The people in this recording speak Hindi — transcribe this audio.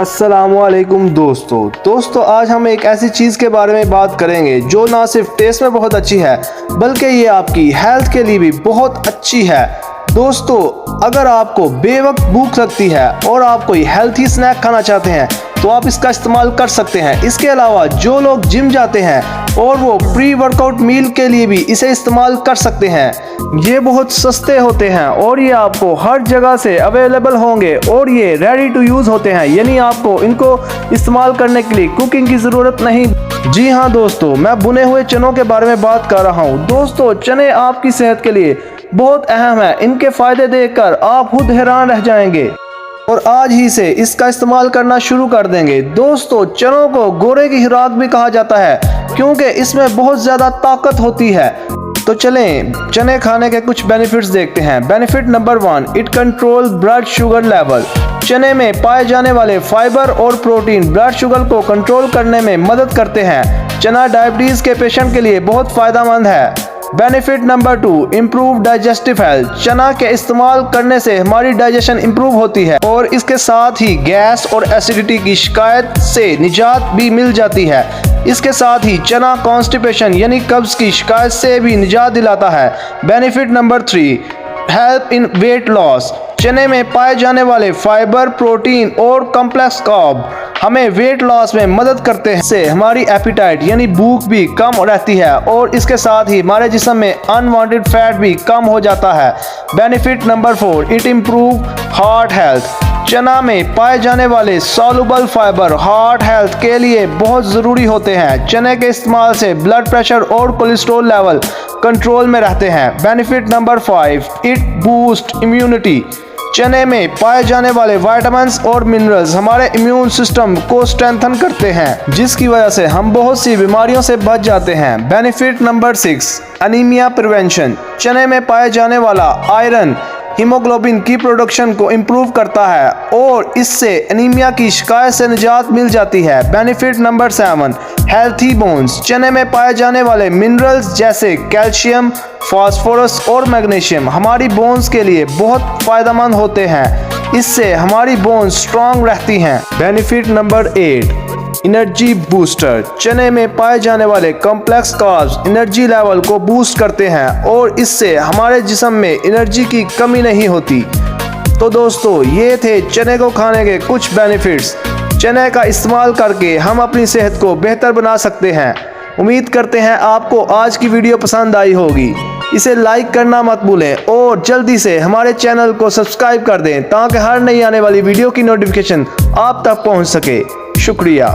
अस्सलामुअलैकुम दोस्तों आज हम एक ऐसी चीज़ के बारे में बात करेंगे जो ना सिर्फ टेस्ट में बहुत अच्छी है बल्कि ये आपकी हेल्थ के लिए भी बहुत अच्छी है। दोस्तों, अगर आपको बेवक्त भूख लगती है और आप कोई हेल्थी स्नैक खाना चाहते हैं तो आप इसका इस्तेमाल कर सकते हैं। इसके अलावा जो लोग जिम जाते हैं और वो प्री वर्कआउट मील के लिए भी इसे इस्तेमाल कर सकते हैं। ये बहुत सस्ते होते हैं और ये आपको हर जगह से अवेलेबल होंगे और ये रेडी टू यूज़ होते हैं, यानी आपको इनको इस्तेमाल करने के लिए कुकिंग की ज़रूरत नहीं। जी हाँ दोस्तों, मैं भुने हुए चनों के बारे में बात कर रहा हूँ। दोस्तों, चने आपकी सेहत के लिए बहुत अहम है। इनके फ़ायदे देखकर आप खुद हैरान रह जाएंगे और आज ही से इसका इस्तेमाल करना शुरू कर देंगे। दोस्तों, चनों को घोड़े की खुराक भी कहा जाता है क्योंकि इसमें बहुत ज़्यादा ताकत होती है। तो चलें चने खाने के कुछ बेनिफिट्स देखते हैं। Benefit number 1, it control blood sugar level. चने में पाए जाने वाले फाइबर और प्रोटीन ब्लड शुगर को कंट्रोल करने में मदद करते हैं। चना डायबिटीज़ के पेशेंट के लिए बहुत फ़ायदेमंद है। Benefit number 2, improve digestive health. चना के इस्तेमाल करने से हमारी डाइजेशन इम्प्रूव होती है और इसके साथ ही गैस और एसिडिटी की शिकायत से निजात भी मिल जाती है। इसके साथ ही चना कॉन्स्टिपेशन यानी कब्ज की शिकायत से भी निजात दिलाता है। Benefit number 3, help in weight loss. चने में पाए जाने वाले फाइबर, प्रोटीन और कॉम्प्लेक्स कार्ब हमें वेट लॉस में मदद करते हैं। इससे हमारी एपिटाइट यानी भूख भी कम रहती है और इसके साथ ही हमारे जिस्म में अनवांटेड फैट भी कम हो जाता है। Benefit number 4, it improve heart health. चना में पाए जाने वाले सॉल्युबल फाइबर हार्ट हेल्थ के लिए बहुत ज़रूरी होते हैं। चने के इस्तेमाल से ब्लड प्रेशर और कोलेस्ट्रॉल लेवल कंट्रोल में रहते हैं। Benefit number 5, it boost immunity. चने में पाए जाने वाले विटामिन्स और मिनरल्स हमारे इम्यून सिस्टम को स्ट्रेंथन करते हैं, जिसकी वजह से हम बहुत सी बीमारियों से बच जाते हैं। Benefit number 6, anaemia prevention. चने में पाए जाने वाला आयरन हीमोग्लोबिन की प्रोडक्शन को इम्प्रूव करता है और इससे एनीमिया की शिकायत से निजात मिल जाती है। Benefit number 7, healthy bones. चने में पाए जाने वाले मिनरल्स जैसे कैल्शियम, फास्फोरस और मैग्नीशियम हमारी बोन्स के लिए बहुत फ़ायदेमंद होते हैं। इससे हमारी बोन्स स्ट्रॉन्ग रहती हैं। Benefit number 8, energy booster. चने में पाए जाने वाले कॉम्प्लेक्स कार्ब्स एनर्जी लेवल को बूस्ट करते हैं और इससे हमारे जिस्म में एनर्जी की कमी नहीं होती। तो दोस्तों, ये थे चने को खाने के कुछ बेनिफिट्स। चने का इस्तेमाल करके हम अपनी सेहत को बेहतर बना सकते हैं। उम्मीद करते हैं आपको आज की वीडियो पसंद आई होगी। इसे लाइक करना मत भूलें और जल्दी से हमारे चैनल को सब्सक्राइब कर दें ताकि हर नई आने वाली वीडियो की नोटिफिकेशन आप तक पहुंच सके। शुक्रिया।